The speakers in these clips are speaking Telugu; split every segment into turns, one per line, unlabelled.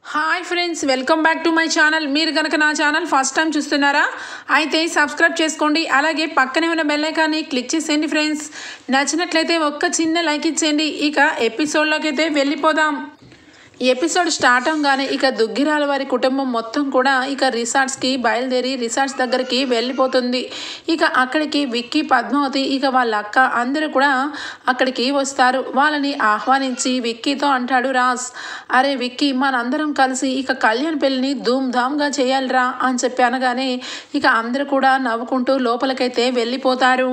Hi friends, welcome back to my channel. మీరు కనుక నా ఛానల్ ఫస్ట్ టైం చూస్తున్నారా అయితే సబ్స్క్రైబ్ చేసుకోండి. అలాగే పక్కనే ఉన్న బెల్ ఐకాన్ని క్లిక్ చేసేయండి. ఫ్రెండ్స్, నచ్చినట్లయితే ఒక్క చిన్న లైక్ ఇచ్చేయండి. ఇక ఎపిసోడ్లోకి అయితే వెళ్ళిపోదాం. ఈ ఎపిసోడ్ స్టార్ట్ అవగానే ఇక దుగ్గిరాల వారి కుటుంబం మొత్తం కూడా ఇక రిసార్ట్స్కి బయలుదేరి రిసార్ట్స్ దగ్గరికి వెళ్ళిపోతుంది. ఇక అక్కడికి విక్కీ, పద్మావతి, ఇక వాళ్ళ అక్క అందరూ కూడా అక్కడికి వస్తారు. వాళ్ళని ఆహ్వానించి విక్కీతో అంటాడు రాజ్, అరే విక్కీ, మనందరం కలిసి ఇక కళ్యాణ్ పెళ్ళిని ధూమ్ధామ్గా చేయాలిరా అని చెప్పి అనగానే ఇక అందరూ కూడా నవ్వుకుంటూ లోపలికైతే వెళ్ళిపోతారు.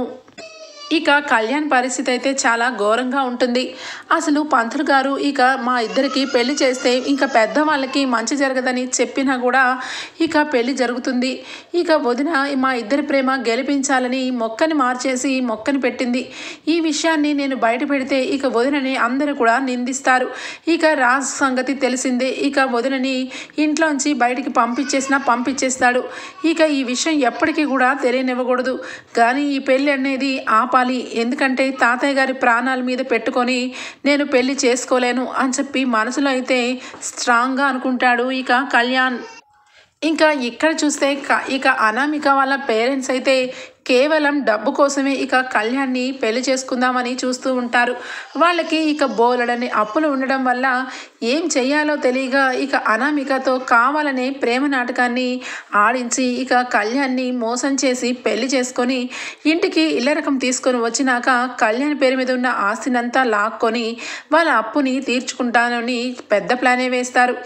ఇక కళ్యాణ్ పరిస్థితి అయితే చాలా ఘోరంగా ఉంటుంది. అసలు పంతులు గారు ఇక మా ఇద్దరికి పెళ్లి చేస్తే ఇక పెద్దవాళ్ళకి మంచి జరగదని చెప్పినా కూడా ఇక పెళ్లి జరుగుతుంది. ఇక వదిన మా ఇద్దరి ప్రేమ గెలిపించాలని మొక్కని మార్చేసి మొక్కని పెట్టింది. ఈ విషయాన్ని నేను బయట పెడితే ఇక వదినని అందరూ కూడా నిందిస్తారు. ఇక రాజ్ సంగతి తెలిసిందే. ఇక వదినని ఇంట్లోంచి బయటికి పంపించేస్తాడు. ఇక ఈ విషయం ఎప్పటికీ కూడా తెలియనివ్వకూడదు. కానీ ఈ పెళ్ళి అనేది ఎందుకంటే తాతయ్య గారి ప్రాణాల మీద పెట్టుకొని నేను పెళ్లి చేసుకోలేను అని చెప్పి మనసులో అయితే స్ట్రాంగ్గా అనుకుంటాడు ఇక కళ్యాణ్. ఇంకా ఇక్కడ చూస్తే ఇక అనామిక వాళ్ళ పేరెంట్స్ అయితే కేవలం డబ్బు కోసమే ఇక కళ్యాణ్ని పెళ్లి చేసుకుందామని చూస్తూ ఉంటారు. వాళ్ళకి ఇక బోలెడని అప్పులు ఉండడం వల్ల ఏం చెయ్యాలో తెలియక ఇక అనామికతో కావాలనే ప్రేమ నాటకాన్ని ఆడించి ఇక కళ్యాణ్ని మోసం చేసి పెళ్లి చేసుకొని ఇంటికి ఇల్లరకం తీసుకొని వచ్చినాక కళ్యాణ్ పేరు మీద ఉన్న ఆస్తినంతా లాక్కొని వాళ్ళ అప్పుని తీర్చుకుంటానని పెద్ద ప్లానే వేస్తారు.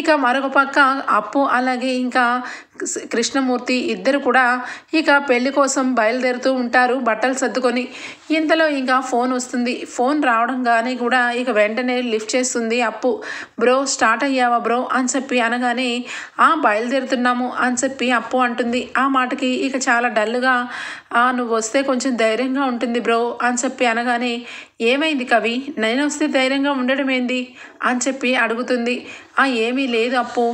ఇక మరొక పక్క అప్పు అలాగే ఇంకా కృష్ణమూర్తి ఇద్దరు కూడా ఇక పెళ్లి కోసం బయలుదేరుతూ ఉంటారు బట్టలు సర్దుకొని. ఇంతలో ఇంకా ఫోన్ వస్తుంది. ఫోన్ రావడంగానే కూడా ఇక వెంటనే లిఫ్ట్ చేస్తుంది అప్పు. బ్రో, స్టార్ట్ అయ్యావా బ్రో అని చెప్పి అనగానే బయలుదేరుతున్నాము అని చెప్పి అప్పు అంటుంది. ఆ మాటకి ఇక చాలా డల్గా నువ్వు వస్తే కొంచెం ధైర్యంగా ఉంటుంది బ్రో అని చెప్పి అనగానే ఏమైంది కవి, నేను వస్తే ధైర్యంగా ఉండడం ఏంది అని చెప్పి అడుగుతుంది. ఏమీ లేదు అప్పు,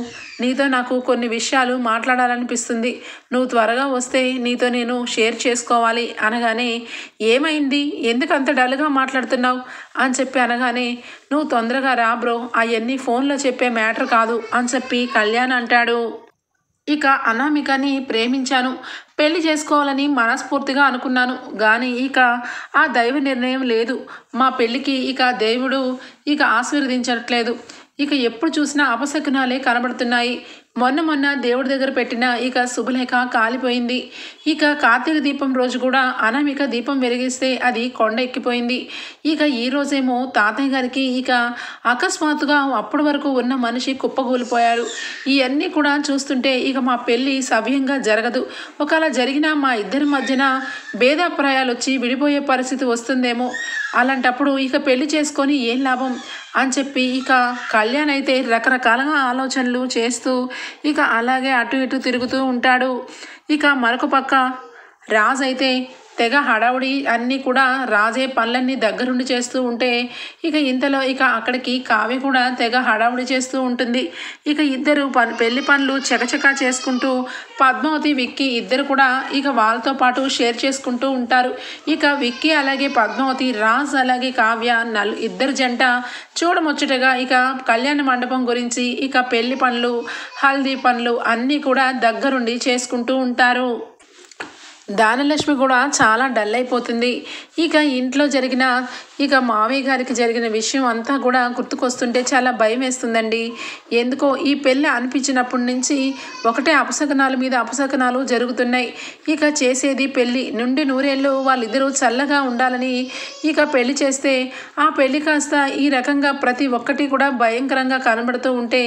నీతో నాకు కొన్ని విషయాలు మాట్లాడాలనిపిస్తుంది. నువ్వు త్వరగా వస్తే నీతో నేను షేర్ చేసుకోవాలి అనగానే ఏమైంది, ఎందుకు అంత డల్గా మాట్లాడుతున్నావు అని చెప్పి అనగానే నువ్వు తొందరగా రా బ్రో, అవన్నీ ఫోన్లో చెప్పే మ్యాటర్ కాదు అని చెప్పి కళ్యాణ్ అంటాడు. ఇక అనామికని ప్రేమించాను, పెళ్లి చేసుకోవాలని మనస్ఫూర్తిగా అనుకున్నాను. కానీ ఇక ఆ దైవ నిర్ణయం లేదు. మా పెళ్ళికి ఇక దేవుడు ఇక ఆశీర్వదించట్లేదు. ఇక ఎప్పుడు చూసినా అపశకునాలే కనబడుతున్నాయి. మొన్న దేవుడి దగ్గర పెట్టిన ఇక శుభలేఖ కాలిపోయింది. ఇక కార్తీక దీపం రోజు కూడా అనామిక దీపం వెలిగిస్తే అది కొండ ఎక్కిపోయింది. ఇక ఈ రోజేమో తాతయ్య గారికి ఇక అకస్మాత్తుగా అప్పటి వరకు ఉన్న మనిషి కుప్పకూలిపోయారు. ఇవన్నీ కూడా చూస్తుంటే ఇక మా పెళ్ళి సవ్యంగా జరగదు. ఒకవేళ జరిగినా మా ఇద్దరి మధ్యన భేదాభిప్రాయాలు వచ్చి విడిపోయే పరిస్థితి వస్తుందేమో. అలాంటప్పుడు ఇక పెళ్లి చేసుకొని ఏం లాభం అని చెప్పి ఇక కళ్యాణ్ అయితే రకరకాలుగా ఆలోచనలు చేస్తూ ఇక అలాగే అటు ఇటు తిరుగుతూ ఉంటాడు. ఇక మరొక పక్క రాజ్ అయితే తెగ హడావుడి అన్నీ కూడా రాజే పనులన్నీ దగ్గరుండి చేస్తూ ఉంటే ఇక ఇంతలో ఇక అక్కడికి కావ్య కూడా తెగ హడావుడి చేస్తూ ఉంటుంది. ఇక ఇద్దరు పెళ్లి పనులు చకచకా చేసుకుంటూ పద్మావతి, విక్కీ ఇద్దరు కూడా ఇక వాళ్ళతో పాటు షేర్ చేసుకుంటూ ఉంటారు. ఇక విక్కీ అలాగే పద్మావతి, రాజ్ అలాగే కావ్య ఇద్దరు జంట చూడముచ్చటగా ఇక కళ్యాణ మండపం గురించి ఇక పెళ్లి పనులు, హల్దీ పనులు అన్నీ కూడా దగ్గరుండి చేసుకుంటూ ఉంటారు. దానలక్ష్మి కూడా చాలా డల్ అయిపోతుంది. ఇక ఇంట్లో జరిగిన ఇక మావయ్య గారికి జరిగిన విషయం అంతా కూడా గుర్తుకొస్తుంటే చాలా భయం వేస్తుందండి. ఎందుకో ఈ పెళ్ళి అనిపించినప్పటి నుంచి ఒకటే అపశకనాల మీద అపశకనాలు జరుగుతున్నాయి. ఇక చేసేది పెళ్ళి నుండి నూరేళ్ళు వాళ్ళిద్దరూ చల్లగా ఉండాలని ఇక పెళ్లి చేస్తే ఆ పెళ్ళి కాస్త ఈ రకంగా ప్రతి ఒక్కటి కూడా భయంకరంగా కనబడుతూ ఉంటే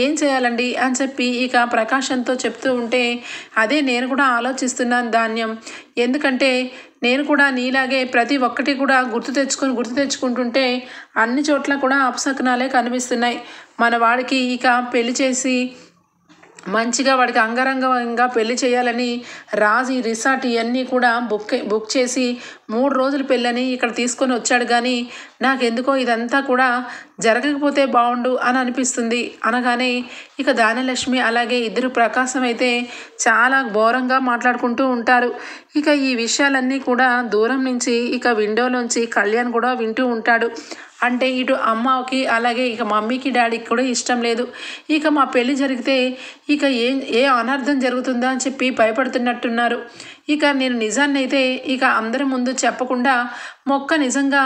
ఏం చేయాలండి అని చెప్పి ఇక ప్రకాశంతో చెప్తూ ఉంటే అదే నేను కూడా ఆలోచిస్తున్నాను ధాన్యం. ఎందుకంటే నేను కూడా నీలాగే ప్రతి ఒక్కటి కూడా గుర్తు తెచ్చుకుంటుంటే అన్ని చోట్ల కూడా అపశకనాలే కనిపిస్తున్నాయి. మన వాడికి ఇక పెళ్లి చేసి మంచిగా వాడికి అంగరంగంగా పెళ్లి చేయాలని రాజు ఈ రిసార్ట్ ఇవన్నీ కూడా బుక్ చేసి 3 రోజులు పెళ్ళని ఇక్కడ తీసుకొని వచ్చాడు. కానీ నాకెందుకో ఇదంతా కూడా జరగకపోతే బాగుండు అని అనిపిస్తుంది అనగానే ఇక దానలక్ష్మి అలాగే ఇద్దరు ప్రకాశం అయితే చాలా ఘోరంగా మాట్లాడుకుంటూ ఉంటారు. ఇక ఈ విషయాలన్నీ కూడా దూరం నుంచి ఇక విండోలోంచి కళ్యాణ్ కూడా వింటూ ఉంటాడు. అంటే ఇటు అమ్మకి అలాగే ఇక మమ్మీకి డాడీకి కూడా ఇష్టం లేదు. ఇక మా పెళ్ళి జరిగితే ఇక ఏ అనర్థం జరుగుతుందా అని చెప్పి భయపడుతున్నట్టున్నారు. ఇక నేను నిజాన్ని అయితే ఇక అందరి ముందు చెప్పకుండా మొక్క నిజంగా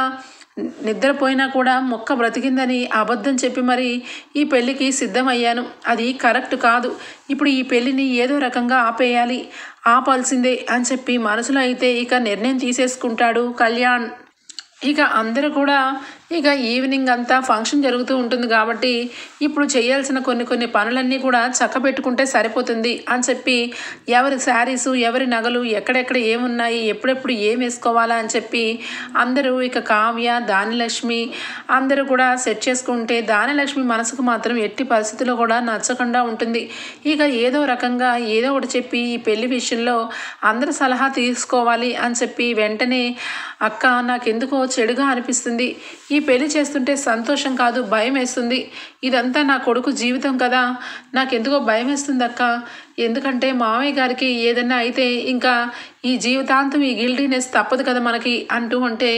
నిద్రపోయినా కూడా మొక్క బ్రతికిందని అబద్ధం చెప్పి మరి ఈ పెళ్ళికి సిద్ధమయ్యాను. అది కరెక్ట్ కాదు. ఇప్పుడు ఈ పెళ్ళిని ఏదో రకంగా ఆపాల్సిందే అని చెప్పి మనసులో అయితే ఇక నిర్ణయం తీసేసుకుంటాడు కళ్యాణ్. ఇక అందరూ కూడా ఇక ఈవినింగ్ అంతా ఫంక్షన్ జరుగుతూ ఉంటుంది కాబట్టి ఇప్పుడు చేయాల్సిన కొన్ని పనులన్నీ కూడా చక్కబెట్టుకుంటే సరిపోతుంది అని చెప్పి ఎవరి శారీసు ఎవరి నగలు ఎక్కడెక్కడ ఏమున్నాయి ఎప్పుడెప్పుడు ఏం వేసుకోవాలా అని చెప్పి అందరూ ఇక కావ్య దానిలక్ష్మి అందరూ కూడా సెట్ చేసుకుంటే దానిలక్ష్మి మనసుకు మాత్రం ఎట్టి పరిస్థితుల్లో కూడా నచ్చకుండా ఉంటుంది. ఇక ఏదో రకంగా ఏదో ఒకటి చెప్పి ఈ పెళ్లి విషయంలో అందరి సలహా తీసుకోవాలి అని చెప్పి వెంటనే అక్క నాకెందుకో చెడుగా అనిపిస్తుంది. ఈ పెళ్లి చేస్తుంటే సంతోషం కాదు భయం వేస్తుంది. ఇదంతా నా కొడుకు జీవితం కదా, నాకెందుకో భయం వేస్తుంది అక్క. ఎందుకంటే మామయ్య గారికి ఏదన్నా అయితే ఇంకా ఈ జీవితాంతం ఈ గిల్టీనెస్ తప్పదు కదా మనకి అంటూ ఉంటే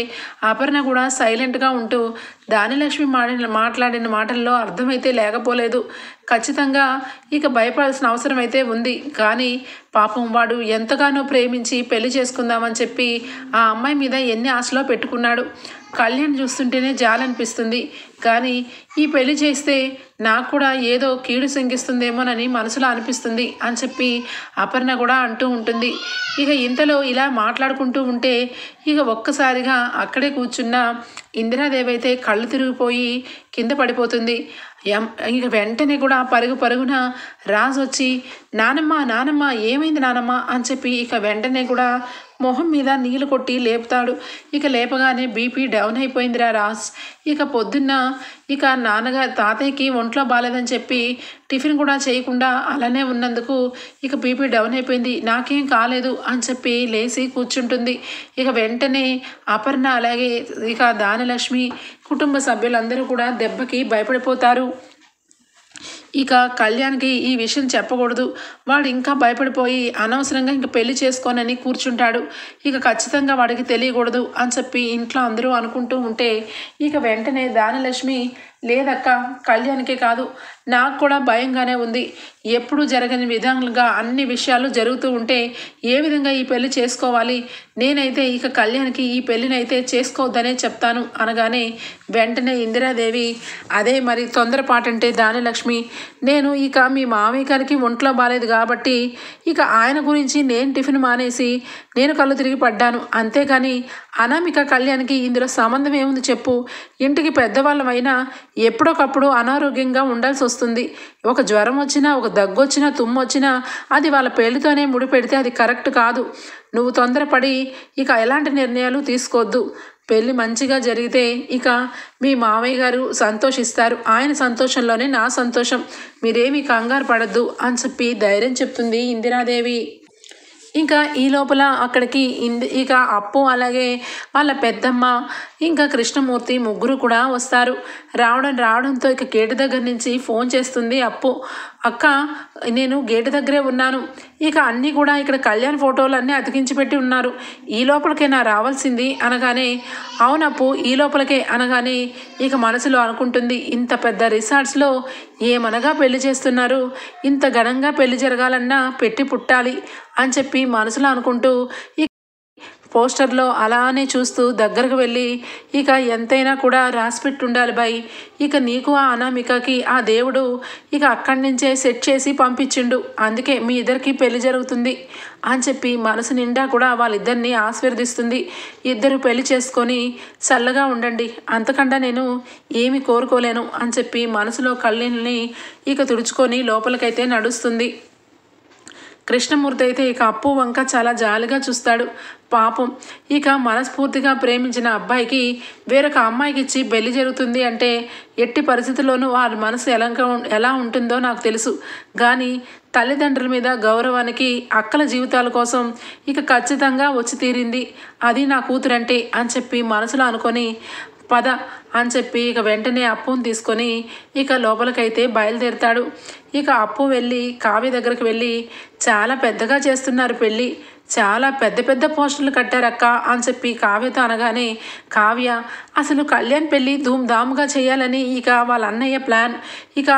అపర్ణ కూడా సైలెంట్గా ఉంటూ దానిలక్ష్మి మాట్లాడిన మాటల్లో అర్థమైతే లేకపోలేదు. ఖచ్చితంగా ఇక భయపడాల్సిన అవసరం అయితే ఉంది. కానీ పాపం వాడు ఎంతగానో ప్రేమించి పెళ్లి చేసుకుందామని చెప్పి ఆ అమ్మాయి మీద ఎన్ని ఆశలో పెట్టుకున్నాడు. కళ్యాణ్ చూస్తుంటేనే జాలనిపిస్తుంది. కానీ ఈ పెళ్లి చేస్తే నాకు కూడా ఏదో కీడు శంకిస్తుందేమోనని మనసులో అనిపిస్తుంది అని చెప్పి అపర్ణ కూడా అంటూ ఉంటుంది. ఇక ఇంతలో ఇలా మాట్లాడుకుంటూ ఉంటే ఇక ఒక్కసారిగా అక్కడే కూర్చున్న ఇందిరాదేవి అయితే కళ్ళు తిరిగిపోయి కింద పడిపోతుంది. ఇక వెంటనే కూడా పరుగున రాజు వచ్చి నానమ్మ ఏమైంది నానమ్మ అని చెప్పి ఇక వెంటనే కూడా మొహం మీద నీళ్ళు కొట్టి లేపుతాడు. ఇక లేపగానే బీపీ డౌన్ అయిపోయిందిరా రాజ్. ఇక పొద్దున్న ఇక తాతయ్యకి ఒంట్లో బాగాలేదని చెప్పి టిఫిన్ కూడా చేయకుండా అలానే ఉన్నందుకు ఇక బీపీ డౌన్ అయిపోయింది, నాకేం కాలేదు అని చెప్పి లేచి కూర్చుంటుంది. ఇక వెంటనే అపర్ణ అలాగే ఇక దానలక్ష్మి కుటుంబ సభ్యులందరూ కూడా దెబ్బకి భయపడిపోతారు. ఇక కళ్యాణ్కి ఈ విషయం చెప్పకూడదు, వాడు ఇంకా భయపడిపోయి అనవసరంగా ఇంక పెళ్లి చేసుకోనని కూర్చుంటాడు. ఇక ఖచ్చితంగా వాడికి తెలియకూడదు అని చెప్పి ఇంట్లో అందరూ అనుకుంటూ ఉంటే ఇక వెంటనే దానలక్ష్మి లేదక్క కళ్యాణ్కే కాదు నాకు కూడా భయంగానే ఉంది. ఎప్పుడు జరగని విధంగా అన్ని విషయాలు జరుగుతూ ఉంటే ఏ విధంగా ఈ పెళ్లి చేసుకోవాలి, నేనైతే ఇక కళ్యాణ్కి ఈ పెళ్ళినైతే చేసుకోవద్దనే చెప్తాను అనగానే వెంటనే ఇందిరాదేవి అదే మరి తొందరపాటంటే దానిలక్ష్మి, నేను ఇక మీ మామయ్య గారికి ఒంట్లో బాలేదు కాబట్టి ఇక ఆయన గురించి నేను టిఫిన్ మానేసి నేను కళ్ళు తిరిగి పడ్డాను, అంతేగాని అనామిక కళ్యాణ్కి ఇందులో సంబంధం ఏముంది చెప్పు. ఇంటికి పెద్దవాళ్ళమైనా ఎప్పుడొకప్పుడు అనారోగ్యంగా ఉండాల్సి వస్తుంది. ఒక జ్వరం వచ్చినా ఒక దగ్గు వచ్చినా తుమ్ము వచ్చినా అది వాళ్ళ పెళ్లితోనే ముడిపెడితే అది కరెక్ట్ కాదు. నువ్వు తొందరపడి ఇక ఎలాంటి నిర్ణయాలు తీసుకోవద్దు. పెళ్ళి మంచిగా జరిగితే ఇక మీ మామయ్య గారు సంతోషిస్తారు, ఆయన సంతోషంలోనే నా సంతోషం, మీరేమీ కంగారు పడద్దు అని చెప్పి ధైర్యం చెప్తుంది ఇందిరాదేవి. ఇంకా ఈ లోపల అక్కడికి ఇక అప్పు అలాగే వాళ్ళ పెద్దమ్మ ఇంకా కృష్ణమూర్తి ముగ్గురు కూడా వస్తారు. రావడంతో ఇక గేటు దగ్గర నుంచి ఫోన్ చేస్తుంది అప్పు, అక్క నేను గేటు దగ్గరే ఉన్నాను, ఇక అన్నీ కూడా ఇక్కడ కళ్యాణ్ ఫోటోలు అన్నీ అతికించి పెట్టి ఉన్నారు, ఈ లోపలికే నా రావాల్సింది అనగానే అవునప్పు ఈ లోపలికే అనగానే ఇక మనసులో అనుకుంటుంది ఇంత పెద్ద రిసార్ట్స్లో ఏమనగా పెళ్లి చేస్తున్నారు, ఇంత ఘనంగా పెళ్లి జరగాలన్నా పెట్టి పుట్టాలి అని చెప్పి మనసులో అనుకుంటూ పోస్టర్లో అలానే చూస్తూ దగ్గరకు వెళ్ళి ఇక ఎంతైనా కూడా రాసిపెట్టి ఉండాలి బాయ్, ఇక నీకు ఆ అనామికకి ఆ దేవుడు ఇక అక్కడి నుంచే సెట్ చేసి పంపించిండు, అందుకే మీ ఇద్దరికి పెళ్లి జరుగుతుంది అని చెప్పి మనసు నిండా కూడా వాళ్ళిద్దరిని ఆశీర్వదిస్తుంది. ఇద్దరు పెళ్లి చేసుకొని చల్లగా ఉండండి, అంతకన్నా నేను ఏమి కోరుకోలేను అని చెప్పి మనసులో కళ్ళని ఇక తుడుచుకొని లోపలికైతే నడుస్తుంది. కృష్ణమూర్తి అయితే ఇక అప్పు వంక చాలా జాలిగా చూస్తాడు. పాపం ఇక మనస్ఫూర్తిగా ప్రేమించిన అబ్బాయికి వేరొక అమ్మాయికి ఇచ్చి పెళ్లి జరుగుతుంది అంటే ఎట్టి పరిస్థితుల్లోనూ వారి మనసు ఎలా ఉంటుందో నాకు తెలుసు, కానీ తల్లిదండ్రుల మీద గౌరవానికి అక్కల జీవితాల కోసం ఇక ఖచ్చితంగా వచ్చి తీరింది, అది నా కూతురంటే అని చెప్పి మనసులో అనుకొని పద అని చెప్పి ఇక వెంటనే అప్పును తీసుకొని ఇక లోపలికైతే బయలుదేరుతాడు. ఇక అప్పు వెళ్ళి కావ్య దగ్గరికి వెళ్ళి చాలా పెద్దగా చేస్తున్నారు పెళ్ళి, చాలా పెద్ద పెద్ద పోస్టులు కట్టారక్క అని చెప్పి కావ్యతో అనగానే కావ్య అసలు కళ్యాణ్ పెళ్ళి ధూమ్ధామ్గా చేయాలని ఇక వాళ్ళ అన్నయ్య ప్లాన్. ఇక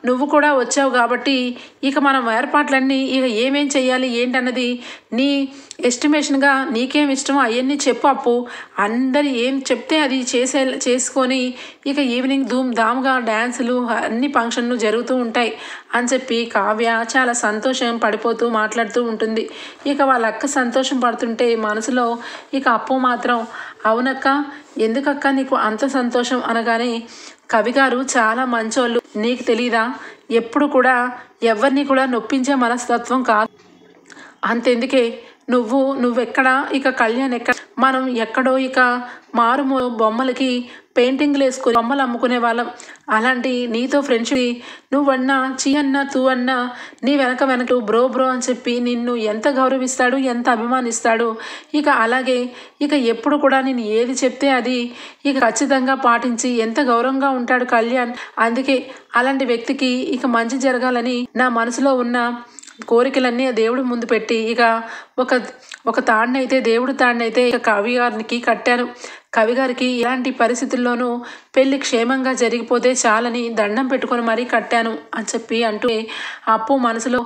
నువ్వు కూడా వచ్చావు కాబట్టి ఇక మనం ఏర్పాట్లన్నీ ఇక ఏమేం చేయాలి ఏంటన్నది నీ ఎస్టిమేషన్గా నీకేం ఇష్టమో అవన్నీ చెప్పు అప్పు, అందరు ఏం చెప్తే అది చేసుకొని ఇక ఈవినింగ్ ధూమ్ధామ్గా డ్యాన్సులు అన్ని ఫంక్షన్లు జరుగుతూ ఉంటాయి అని చెప్పి కావ్య చాలా సంతోషం పడిపోతూ మాట్లాడుతూ ఉంటుంది. ఇక వాళ్ళ అక్క సంతోషం పడుతుంటే మనసులో ఇక అప్పు మాత్రం అవునక్క ఎందుకక్క నీకు అంత సంతోషం అనగానే కవిగారు చాలా మంచోళ్ళు, నీకు తెలీదా, ఎప్పుడు కూడా ఎవరిని కూడా నొప్పించే మనస్తత్వం కాదు, అంతెందుకే నువ్వెక్కడ ఇక కళ్యాణ్ ఎక్కడ, మనం ఎక్కడో ఇక మారుమూ బొమ్మలకి పెయింటింగ్లు వేసుకొని బొమ్మలు అమ్ముకునే వాళ్ళం, అలాంటి నీతో ఫ్రెండ్షిప్ నువ్వన్నా చీ అన్నా తూ అన్నా నీ వెనక బ్రో అని చెప్పి నిన్ను ఎంత గౌరవిస్తాడు ఎంత అభిమానిస్తాడు. ఇక అలాగే ఇక ఎప్పుడు కూడా నేను ఏది చెప్తే అది ఇక ఖచ్చితంగా పాటించి ఎంత గౌరవంగా ఉంటాడు కళ్యాణ్. అందుకే అలాంటి వ్యక్తికి ఇక మంచి జరగాలని నా మనసులో ఉన్న కోరికలన్నీ దేవుడు ముందు పెట్టి ఇక ఒక తాడినైతే దేవుడు తాడినైతే ఇక కవి గారికి కట్టాను. కవి గారికి ఇలాంటి పరిస్థితుల్లోనూ పెళ్లి క్షేమంగా జరిగిపోతే చాలని దండం పెట్టుకొని మరీ కట్టాను అని చెప్పి అంటూ అప్పు మనసులో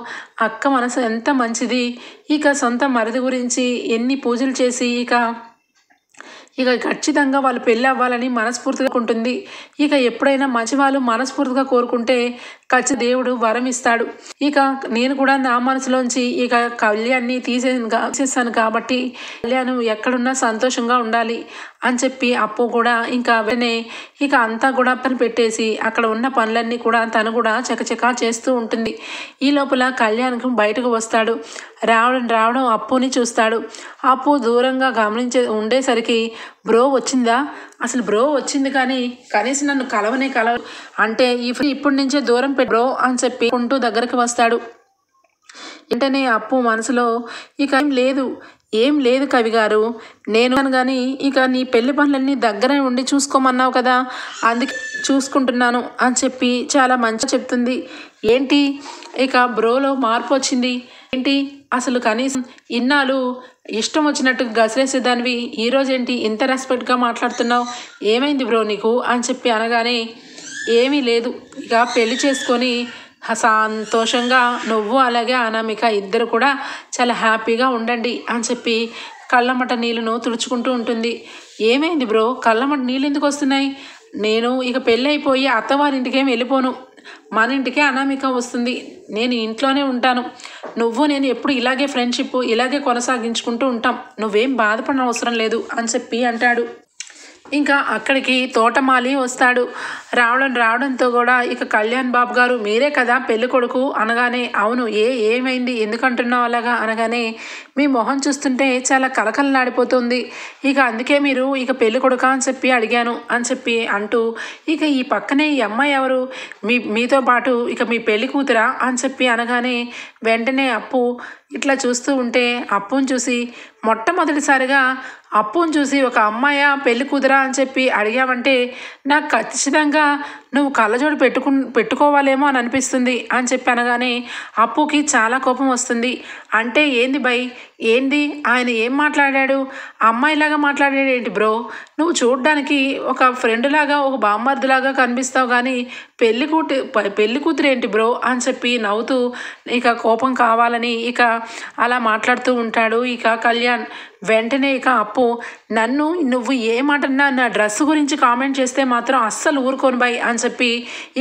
అక్క మనసు ఎంత మంచిది, ఇక సొంత మరిది గురించి ఎన్ని పూజలు చేసి ఇక ఖచ్చితంగా వాళ్ళు పెళ్ళి అవ్వాలని మనస్ఫూర్తిగా ఉంటుంది. ఇక ఎప్పుడైనా మంచి వాళ్ళు మనస్ఫూర్తిగా కోరుకుంటే దేవుడు వరం ఇస్తాడు. ఇక నేను కూడా నా మనసులోంచి ఇక కళ్యాణ్ని తీసేసాను కాబట్టి కళ్యాణ్ ఎక్కడున్నా సంతోషంగా ఉండాలి అని చెప్పి అప్పు కూడా ఇంకా వెంటనే ఇక అంతా కూడా పని పెట్టేసి అక్కడ ఉన్న పనులన్నీ కూడా తను కూడా చకచకా చేస్తూ ఉంటుంది. ఈ లోపల కళ్యాణ్కు బయటకు వస్తాడు. రావడం అప్పుని చూస్తాడు. అప్పు దూరంగా ఉండేసరికి బ్రో వచ్చిందా, అసలు బ్రో వచ్చింది కానీ కనీసం నన్ను కలవనే అంటే ఇప్పటి నుంచే దూరం బ్రో అని చెప్పి ఉంటూ దగ్గరికి వస్తాడు. వెంటనే అప్పు మనసులో ఇక ఏం లేదు కవి గారు, నేను కానీ ఇక నీ పెళ్లి పనులన్నీ దగ్గర ఉండి చూసుకోమన్నావు కదా అందుకే చూసుకుంటున్నాను అని చెప్పి చాలా మంచిగా చెప్తుంది. ఏంటి ఇక బ్రోలో మార్పు వచ్చింది ఏంటి, అసలు కనీసం ఇన్నాళ్ళు ఇష్టం వచ్చినట్టు గసిరేసేదానివి ఈరోజేంటి ఇంత రెస్పెక్ట్గా మాట్లాడుతున్నావు, ఏమైంది బ్రో నీకు అని చెప్పి అనగానే ఏమీ లేదు, ఇక పెళ్లి చేసుకొని సంతోషంగా నువ్వు అలాగే అనామిక ఇద్దరు కూడా చాలా హ్యాపీగా ఉండండి అని చెప్పి కళ్ళమట నీళ్ళను తుడుచుకుంటూ ఉంటుంది. ఏమైంది బ్రో, కళ్ళమట నీళ్ళు ఎందుకు వస్తున్నాయి, నేను ఇక పెళ్ళి అయిపోయి అత్తవారింటికేం వెళ్ళిపోను, మన ఇంటికే అనామిక వస్తుంది, నేను ఇంట్లోనే ఉంటాను, నేను ఎప్పుడు ఇలాగే ఫ్రెండ్షిప్ ఇలాగే కొనసాగించుకుంటూ ఉంటాం, నువ్వేం బాధపడిన అవసరం లేదు అని చెప్పి అంటాడు. ఇంకా అక్కడికి తోటమాలి వస్తాడు. రావడంతో కూడా ఇక కళ్యాణ్ బాబు గారు మీరే కదా పెళ్లి కొడుకు అనగానే అవును ఏమైంది ఎందుకంటున్నావు అలాగా అనగానే మీ మొహం చూస్తుంటే చాలా కలకలలాడిపోతుంది, ఇక అందుకే మీరు ఇక పెళ్లి కొడుక అని చెప్పి అడిగాను అని చెప్పి అంటూ ఇక ఈ పక్కనే ఈ అమ్మాయి ఎవరు మీతో పాటు ఇక మీ పెళ్లి కూతురా అని చెప్పి అనగానే వెంటనే అప్పు ఇట్లా చూస్తూ ఉంటే అప్పుని చూసి మొట్టమొదటిసారిగా అప్పుని చూసి ఒక అమ్మాయి పెళ్లి కూతురా అని చెప్పి అడిగావంటే నాకు ఖచ్చితంగా నువ్వు కళ్ళజోడు పెట్టుకోవాలేమో అని అనిపిస్తుంది అని చెప్పి అనగానే అప్పుకి చాలా కోపం వస్తుంది. అంటే ఏంది ఏంది ఆయన ఏం మాట్లాడాడు, అమ్మాయిలాగా మాట్లాడాడు ఏంటి బ్రో, నువ్వు చూడ్డానికి ఒక ఫ్రెండ్లాగా ఒక బామ్మర్దిలాగా కనిపిస్తావు కానీ పెళ్లి కూతురు ఏంటి బ్రో అని చెప్పి నవ్వుతూ ఇక కోపం కావాలని ఇక అలా మాట్లాడుతూ ఉంటాడు ఇక కళ్యాణ్. వెంటనే ఇక అప్పు నువ్వు ఏమాటన్నా నా డ్రెస్ గురించి కామెంట్ చేస్తే మాత్రం అస్సలు ఊరుకోను అని చెప్పి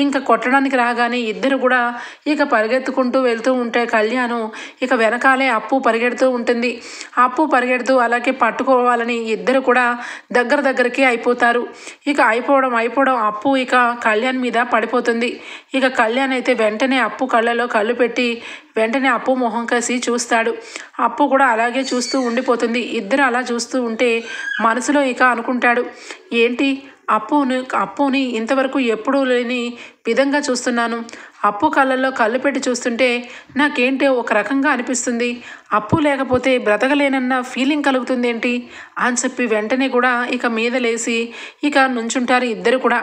ఇంకా కొట్టడానికి రాగానే ఇద్దరు కూడా ఇక పరిగెత్తుకుంటూ వెళ్తూ ఉంటే కళ్యాణ్ ఇక వెనకాలే అప్పు పరిగెడుతూ ఉంటుంది. అప్పు పరిగెడుతూ అలాగే పట్టుకోవాలని ఇద్దరు కూడా దగ్గరికి అయిపోతారు. ఇక అయిపోవడం అప్పు ఇక కళ్యాణ్ మీద పడిపోతుంది. ఇక కళ్యాణ్ అయితే వెంటనే అప్పు కళ్ళలో కళ్ళు పెట్టి వెంటనే అప్పు మొహం కసి చూస్తాడు. అప్పు కూడా అలాగే చూస్తూ ఉండిపోతుంది. ఇద్దరు అలా చూస్తూ ఉంటే మనసులో ఇక అనుకుంటాడు ఏంటి అప్పుని ఇంతవరకు ఎప్పుడూ లేని విధంగా చూస్తున్నాను, అప్పు కళ్ళల్లో కళ్ళు పెట్టి చూస్తుంటే నాకేంటో ఒక రకంగా అనిపిస్తుంది, అప్పు లేకపోతే బ్రతకలేనన్న ఫీలింగ్ కలుగుతుంది ఏంటి అని చెప్పి వెంటనే కూడా ఇక మీద లేచి ఇక నుంచుంటారు ఇద్దరు కూడా.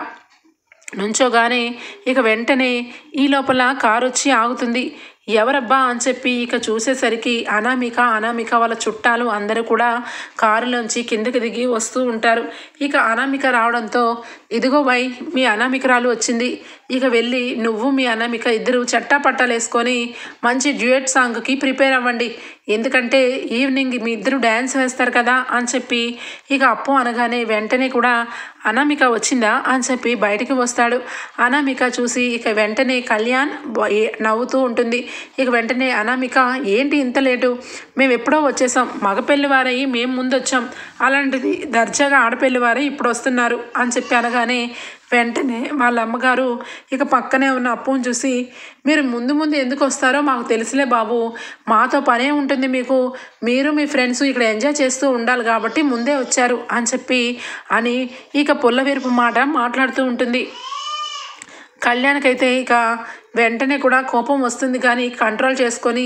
నుంచోగానే ఇక వెంటనే ఈ లోపల కారు వచ్చి ఆగుతుంది. ఎవరబ్బా అని చెప్పి ఇక చూసేసరికి అనామిక వాళ్ళ చుట్టాలు అందరూ కూడా కారులోంచి కిందకి దిగి వస్తూ ఉంటారు. ఇక అనామిక రావడంతో ఇదిగో వై మీ అనామికరాలు వచ్చింది, ఇక వెళ్ళి నువ్వు మీ అనామిక ఇద్దరు చట్టాపట్టాలు వేసుకొని మంచి డ్యూయట్ సాంగ్కి ప్రిపేర్ అవ్వండి, ఎందుకంటే ఈవినింగ్ మీ ఇద్దరు డ్యాన్స్ వేస్తారు కదా అని చెప్పి ఇక అప్పు అనగానే వెంటనే కూడా అనామిక వచ్చిందా అని చెప్పి బయటికి వస్తాడు. అనామిక చూసి ఇక వెంటనే కళ్యాణ్ నవ్వుతూ ఉంటుంది. ఇక వెంటనే అనామిక ఏంటి ఇంత లేటు, మేము ఎప్పుడో వచ్చేసాం, మగ పెళ్లివారయ్యి మేము ముందు వచ్చాం, అలాంటిది దర్జాగా ఆడపెళ్లివారే ఇప్పుడు వస్తున్నారు అని చెప్పి అనగానే వెంటనే వాళ్ళ అమ్మగారు ఇక పక్కనే ఉన్న అప్పుని చూసి మీరు ముందు ఎందుకు వస్తారో మాకు తెలుసులే బాబు, మాతో పనే ఉంటుంది మీకు, మీరు మీ ఫ్రెండ్స్ ఇక్కడ ఎంజాయ్ చేస్తూ ఉండాలి కాబట్టి ముందే వచ్చారు అని చెప్పి అని ఇక పుల్లవిరుపు మాట మాట్లాడుతూ ఉంటుంది. కళ్యాణ్కైతే ఇక వెంటనే కూడా కోపం వస్తుంది, కానీ కంట్రోల్ చేసుకొని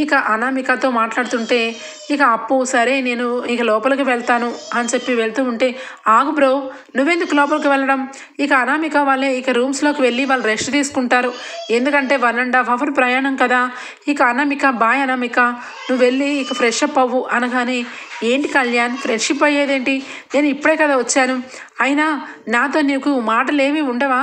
ఇక అనామికతో మాట్లాడుతుంటే ఇక అప్పు సరే నేను ఇక లోపలికి వెళ్తాను అని చెప్పి వెళ్తూ ఉంటే ఆగు బ్రో, నువ్వెందుకు లోపలికి వెళ్ళడం, ఇక అనామిక వాళ్ళే ఇక రూమ్స్లోకి వెళ్ళి వాళ్ళు రెస్ట్ తీసుకుంటారు, ఎందుకంటే 1.5 hour ప్రయాణం కదా, ఇక అనామిక బాయ్ అనామిక నువ్వు వెళ్ళి ఇక ఫ్రెష్ అప్ అవ్వు అనగానే ఏంటి కళ్యాణ్ ఫ్రెష్షిప్ అయ్యేదేంటి, నేను ఇప్పుడే కదా వచ్చాను, అయినా నాతో నీకు మాటలేమీ ఉండవా,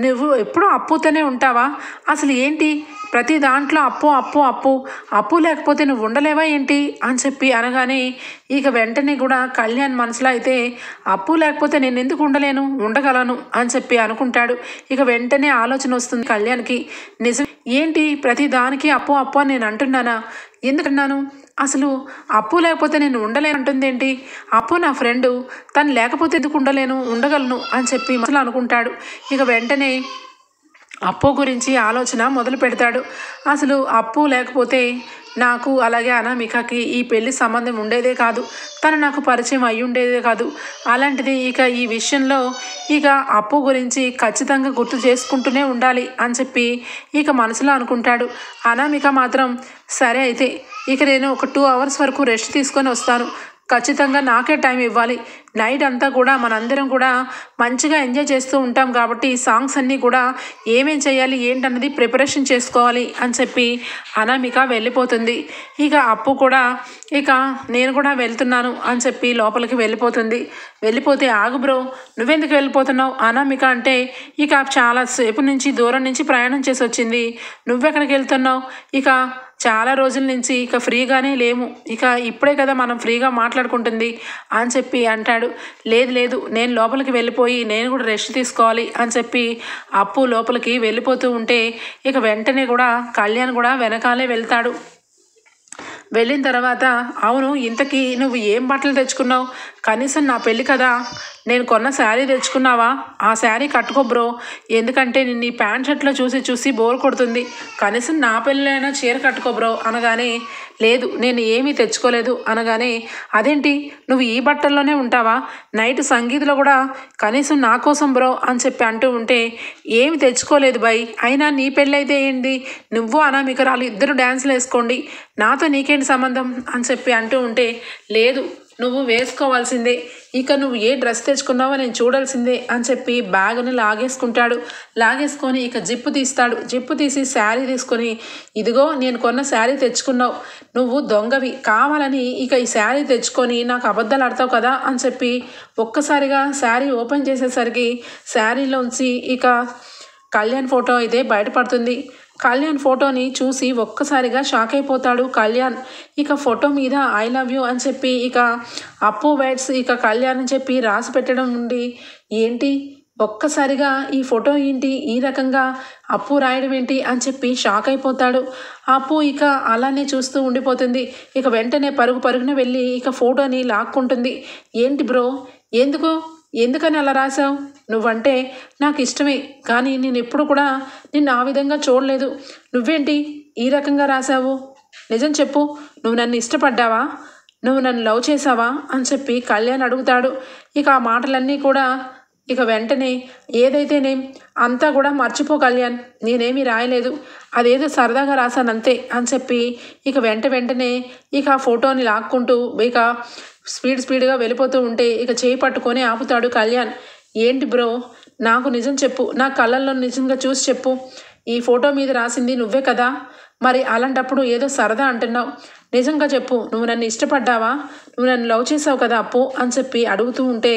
నువ్వు ఎప్పుడూ అప్పుతోనే ఉంటావా, అసలు ఏంటి ప్రతి దాంట్లో అప్పు లేకపోతే నువ్వు ఉండలేవా ఏంటి అని చెప్పి అనగానే ఇక వెంటనే కూడా కళ్యాణ్ మనసులో అయితే అప్పు లేకపోతే నేను ఎందుకు ఉండగలను అని చెప్పి అనుకుంటాడు. ఇక వెంటనే ఆలోచన వస్తుంది కళ్యాణ్కి, నిజం ఏంటి ప్రతి దానికి అప్పు అని నేను అంటున్నానా, ఎందుకన్నాను, అసలు అప్పు లేకపోతే నేను ఉండలేను అంటుంది ఏంటి, అప్పు నా ఫ్రెండు, తను లేకపోతే ఎందుకు ఉండగలను అని చెప్పి మనసులో అనుకుంటాడు. ఇక వెంటనే అప్పు గురించి ఆలోచన మొదలు పెడతాడు. అసలు అప్పు లేకపోతే నాకు అలాగే అనామికకి ఈ పెళ్లి సంబంధం ఉండేదే కాదు, తను నాకు పరిచయం అయి ఉండేదే కాదు, అలాంటిది ఇక ఈ విషయంలో ఇక అప్పు గురించి ఖచ్చితంగా గుర్తు చేసుకుంటూనే ఉండాలి అని చెప్పి ఇక మనసులో అనుకుంటాడు. అనామిక మాత్రం సరే అయితే ఇక నేను ఒక 2 hours వరకు రెస్ట్ తీసుకొని వస్తాను, ఖచ్చితంగా నాకే టైం ఇవ్వాలి, నైట్ అంతా కూడా మనందరం కూడా మంచిగా ఎంజాయ్ చేస్తూ ఉంటాం కాబట్టి సాంగ్స్ అన్నీ కూడా ఏమేం చేయాలి ఏంటన్నది ప్రిపరేషన్ చేసుకోవాలి అని చెప్పి అనామిక వెళ్ళిపోతుంది. ఇక అప్పు కూడా ఇక నేను కూడా వెళ్తున్నాను అని చెప్పి లోపలికి వెళ్ళిపోతే ఆగు బ్రో నువ్వెందుకు వెళ్ళిపోతున్నావు అనామిక అంటే ఇక చాలాసేపు నుంచి దూరం నుంచి ప్రయాణం చేసి వచ్చింది, నువ్వెక్కడికి వెళ్తున్నావు, ఇక చాలా రోజుల నుంచి ఇక ఫ్రీగానే లేము, ఇక ఇప్పుడే కదా మనం ఫ్రీగా మాట్లాడుకుంటుంది అని చెప్పి అంటాడు. లేదు నేను లోపలికి వెళ్ళిపోయి నేను కూడా రెస్ట్ తీసుకోవాలి అని చెప్పి అప్పు లోపలికి వెళ్ళిపోతూ ఉంటే ఇక వెంటనే కూడా కళ్యాణ్ కూడా వెనకాలే వెళ్తాడు. వెళ్ళిన తర్వాత అవును ఇంతకీ నువ్వు ఏం బట్టలు తెచ్చుకున్నావు, కనీసం నా పెళ్ళి కదా నేను కొన్న శారీ తెచ్చుకున్నావా, ఆ శారీ కట్టుకో బ్రో, ఎందుకంటే నేను ఈ ప్యాంట్ షర్ట్లో చూసి బోర్ కొడుతుంది, కనీసం నా పెళ్ళైనా చీర కట్టుకో బ్రో అనగానే లేదు నేను ఏమీ తెచ్చుకోలేదు అనగానే అదేంటి నువ్వు ఈ బట్టల్లోనే ఉంటావా, నైట్ సంగీత్లో కూడా కనీసం నా కోసం బ్రో అని చెప్పి అంటూ ఉంటే ఏమి తెచ్చుకోలేదు బై, అయినా నీ పెళ్ళైతే ఏంటి, నువ్వు అనామికరాలు ఇద్దరు డ్యాన్స్లు వేసుకోండి, నాతో నీకేంటి సంబంధం అని చెప్పి అంటూ ఉంటే లేదు నువ్వు వేసుకోవాల్సిందే, ఇక నువ్వు ఏ డ్రెస్ తెచ్చుకున్నావో నేను చూడాల్సిందే అని చెప్పి బ్యాగ్ని లాగేసుకొని ఇక జిప్పు తీసి శారీ తీసుకొని ఇదిగో నేను కొన్న శారీ తెచ్చుకున్నావు, నువ్వు దొంగవి కావాలని ఇక ఈ శారీ తెచ్చుకొని నాకు అబద్ధాలు ఆడతావు కదా అని చెప్పి ఒక్కసారిగా శారీ ఓపెన్ చేసేసరికి శారీలోంచి ఇక కళ్యాణ్ ఫోటో అయితే బయటపడుతుంది. కళ్యాణ్ ఫోటోని చూసి ఒక్కసారిగా షాక్ అయిపోతాడు కళ్యాణ్. ఇక ఫోటో మీద ఐ లవ్ యూ అని చెప్పి ఇక అప్పు వైట్స్ ఇక కళ్యాణ్ అని చెప్పి రాసి పెట్టడం నుండి ఏంటి ఒక్కసారిగా ఈ ఫోటో ఏంటి ఈ రకంగా అప్పు రాయడం ఏంటి అని చెప్పి షాక్ అయిపోతాడు. అప్పు ఇక అలానే చూస్తూ ఉండిపోతుంది. ఇక వెంటనే పరుగున వెళ్ళి ఇక ఫోటోని లాక్కుంటుంది. ఏంటి బ్రో ఎందుకని అలా రాసావు, నువ్వంటే నాకు ఇష్టమే కానీ నేను ఎప్పుడు కూడా నిన్ను ఆ విధంగా చూడలేదు, నువ్వేంటి ఈ రకంగా రాసావు, నిజం చెప్పు, నువ్వు నన్ను ఇష్టపడ్డావా, నువ్వు నన్ను లవ్ చేసావా అని చెప్పి కళ్యాణ్ అడుగుతాడు. ఇక ఆ మాటలన్నీ కూడా ఇక వెంటనే ఏదైతేనే అంతా కూడా మర్చిపో కళ్యాణ్, నేనేమీ రాయలేదు, అదేదో సరదాగా రాశానంతే అని చెప్పి ఇక వెంటనే ఇక ఆ ఫోటోని లాక్కుంటూ ఇక స్పీడ్గా వెళ్ళిపోతూ ఉంటే ఇక చేయి పట్టుకొని ఆపుతాడు కళ్యాణ్. ఏంటి బ్రో నాకు నిజం చెప్పు, నా కళ్ళల్లో నిజంగా చూసి చెప్పు. ఈ ఫోటో మీద రాసింది నువ్వే కదా? మరి అలాంటప్పుడు ఏదో సరదా అంటున్నావు. నిజంగా చెప్పు, నువ్వు నన్ను ఇష్టపడ్డావా? నువ్వు నన్ను లవ్ చేసావు కదా అప్పు అని చెప్పి అడుగుతూ ఉంటే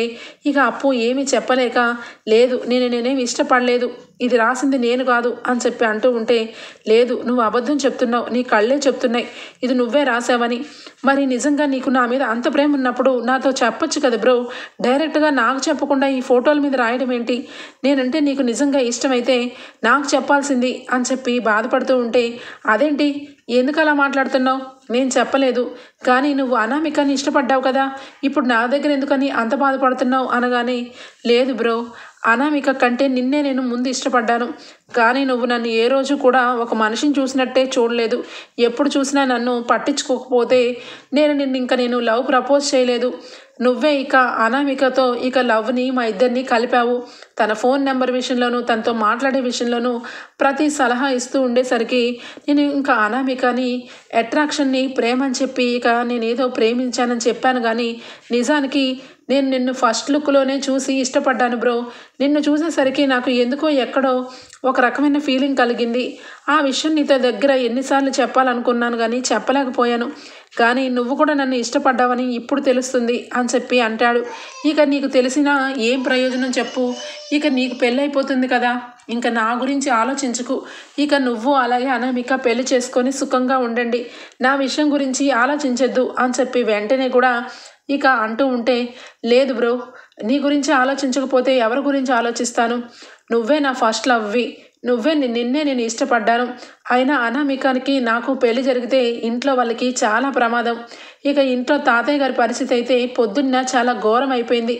ఇక అప్పు ఏమీ చెప్పలేక, లేదు నేనేమి ఇష్టపడలేదు, ఇది రాసింది నేను కాదు అని చెప్పి అంటూ ఉంటే, లేదు నువ్వు అబద్ధం చెప్తున్నావు, నీ కళ్ళే చెప్తున్నాయి ఇది నువ్వే రాసావని. మరి నిజంగా నీకు నా మీద అంత ప్రేమ ఉన్నప్పుడు నాతో చెప్పొచ్చు కదా బ్రో, డైరెక్ట్గా నాకు చెప్పకుండా ఈ ఫోటోల మీద రాయడం ఏంటి? నేనంటే నీకు నిజంగా ఇష్టమైతే నాకు చెప్పాల్సింది అని చెప్పి బాధపడుతూ ఉంటే, అదేంటి ఎందుకు అలా మాట్లాడుతున్నావు? నేను చెప్పలేదు, కానీ నువ్వు అనామికని ఇష్టపడ్డావు కదా, ఇప్పుడు నా దగ్గర ఎందుకని అంత బాధపడుతున్నావు అనగానే, లేదు బ్రో, అనామిక కంటే నిన్నే నేను ముందు ఇష్టపడ్డాను, కానీ నువ్వు నన్ను ఏ రోజు కూడా ఒక మనిషిని చూసినట్టే చూడలేదు. ఎప్పుడు చూసినా నన్ను పట్టించుకోకపోతే నేను లవ్ ప్రపోజ్ చేయలేదు. నువ్వే ఇక అనామికతో ఇక లవ్ని మా ఇద్దరిని కలిపావు. తన ఫోన్ నెంబర్ విషయంలోనూ తనతో మాట్లాడే విషయంలోనూ ప్రతి సలహా ఇస్తూ ఉండేసరికి నేను ఇంకా అనామికని అట్రాక్షన్ని ప్రేమ అని చెప్పి ఇక నేనేదో ప్రేమించానని చెప్పాను, కానీ నిజానికి నేను నిన్ను ఫస్ట్ లుక్లోనే చూసి ఇష్టపడ్డాను బ్రో. నిన్ను చూసేసరికి నాకు ఎందుకో ఎక్కడో ఒక రకమైన ఫీలింగ్ కలిగింది. ఆ విషయం నీతో దగ్గర ఎన్నిసార్లు చెప్పాలనుకున్నాను కానీ చెప్పలేకపోయాను. కానీ నువ్వు కూడా నన్ను ఇష్టపడ్డావని ఇప్పుడు తెలుస్తుంది అని చెప్పి అంటాడు. ఇక నీకు తెలిసినా ఏం ప్రయోజనం చెప్పు, ఇక నీకు పెళ్ళైపోతుంది కదా, ఇంకా నా గురించి ఆలోచించుకు. ఇక నువ్వు అలాగే అనామిక పెళ్లి చేసుకొని సుఖంగా ఉండండి, నా విషయం గురించి ఆలోచించొద్దు అని చెప్పి వెంటనే కూడా ఇక అంటూ ఉంటే, లేదు బ్రో, నీ గురించి ఆలోచించకపోతే ఎవరి గురించి ఆలోచిస్తాను? నువ్వే నా ఫస్ట్ లవ్వి, నిన్నే నేను ఇష్టపడ్డాను. అయినా అనామికానికి నాకు పెళ్లి జరిగితే ఇంట్లో వాళ్ళకి చాలా ప్రమాదం. ఇక ఇంట్లో తాతయ్య గారి పరిస్థితి అయితే పొద్దున్న చాలా ఘోరం అయిపోయింది.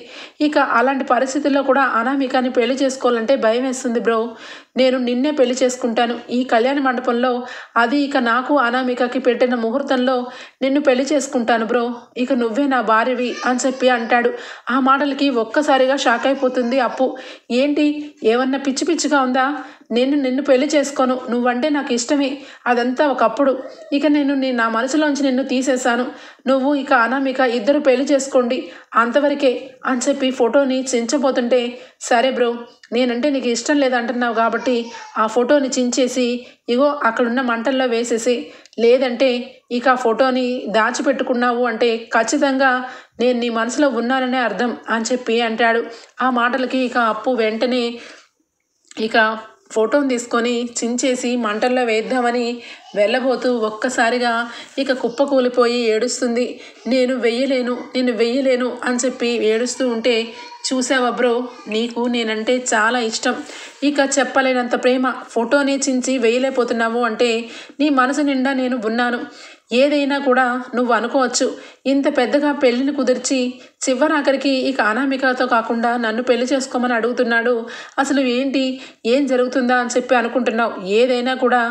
ఇక అలాంటి పరిస్థితుల్లో కూడా అనామికాని పెళ్లి చేసుకోవాలంటే భయం వేస్తుంది బ్రో. నేను నిన్నే పెళ్లి చేసుకుంటాను ఈ కళ్యాణ మండపంలో, అది ఇక నాకు అనామికకి పెట్టిన ముహూర్తంలో నిన్ను పెళ్లి చేసుకుంటాను బ్రో, ఇక నువ్వే నా భార్యవి అని చెప్పి అంటాడు. ఆ మాటలకి ఒక్కసారిగా షాక్ అయిపోతుంది అప్పు. ఏంటి, ఏమన్నా పిచ్చి పిచ్చిగా ఉందా? నిన్ను పెళ్లి చేసుకోను, నువ్వంటే నాకు ఇష్టమే, అదంతా ఒకప్పుడు, ఇక నా మనసులోంచి నిన్ను తీసేశాను. నువ్వు ఇక అనామిక ఇద్దరు పెళ్లి చేసుకోండి అంతవరకే అని చెప్పి ఫోటోని చించబోతుంటే, సరే బ్రో, నేనంటే నీకు ఇష్టం లేదంటున్నావు కాబట్టి ఆ ఫోటోని చించేసి ఇగో అక్కడున్న మంటల్లో వేసేసి, లేదంటే ఇక ఆ ఫోటోని దాచిపెట్టుకున్నావు అంటే ఖచ్చితంగా నేను నీ మనసులో ఉన్నాననే అర్థం అని చెప్పి అంటాడు. ఆ మాటలకి ఇక అప్పు వెంటనే ఇక ఫోటోని తీసుకొని చించేసి మంటల్లో వేద్దామని వెళ్ళబోతూ ఒక్కసారిగా ఇక కుప్పకూలిపోయి ఏడుస్తుంది. నేను వెయ్యలేను అని చెప్పి ఏడుస్తూ ఉంటే, చూసావా బ్రో, నీకు నేనంటే చాలా ఇష్టం, ఇక చెప్పలేనంత ప్రేమ, ఫోటోని చించి వేయలేకపోతున్నావు అంటే నీ మనసు నిండా నేను ఉన్నాను. ఏదైనా కూడా నువ్వు అనుకోవచ్చు, ఇంత పెద్దగా పెళ్ళిని కుదిర్చి చివరాఖరికి ఇక అనామికతో కాకుండా నన్ను పెళ్లి చేసుకోమని అడుగుతున్నాడు, అసలు ఏంటి, ఏం జరుగుతుందా అని చెప్పి అనుకుంటున్నావు. ఏదైనా కూడా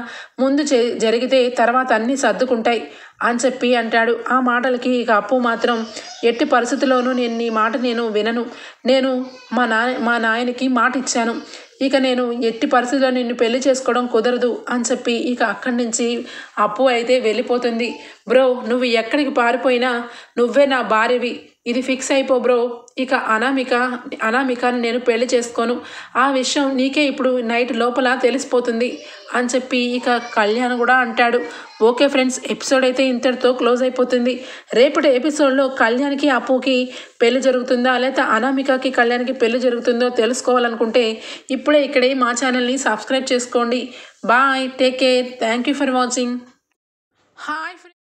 ముందు జరిగితే తర్వాత అన్నీ సర్దుకుంటాయి అని చెప్పి అంటాడు. ఆ మాటలకి ఇక అప్పు మాత్రం, ఎట్టి పరిస్థితుల్లోనూ నేను నీ మాట వినను, నేను మా నాయనకి మాట ఇచ్చాను, ఇక నేను ఎట్టి పరిస్థితుల్లో నిన్ను పెళ్లి చేసుకోవడం కుదరదు అని చెప్పి ఇక అక్కడి నుంచి అప్పు అయితే వెళ్ళిపోతుంది. బ్రో, నువ్వు ఎక్కడికి పారిపోయినా నువ్వే నా భార్యవి, ఇది ఫిక్స్ అయిపో బ్రో, ఇక అనామికని నేను పెళ్లి చేసుకోను, ఆ విషయం నీకే ఇప్పుడు నైట్ లోపల తెలిసిపోతుంది అని చెప్పి ఇక కళ్యాణ్ కూడా అంటాడు. ఓకే ఫ్రెండ్స్, ఎపిసోడ్ అయితే ఇంతటితో క్లోజ్ అయిపోతుంది. రేపటి ఎపిసోడ్లో కళ్యాణ్కి అప్పుకి పెళ్లి జరుగుతుందా లేదా అనామికకి కళ్యాణ్కి పెళ్లి జరుగుతుందో తెలుసుకోవాలనుకుంటే ఇప్పుడే ఇక్కడే మా ఛానల్ని సబ్స్క్రైబ్ చేసుకోండి. Bye, take care, thank you for watching. Hi.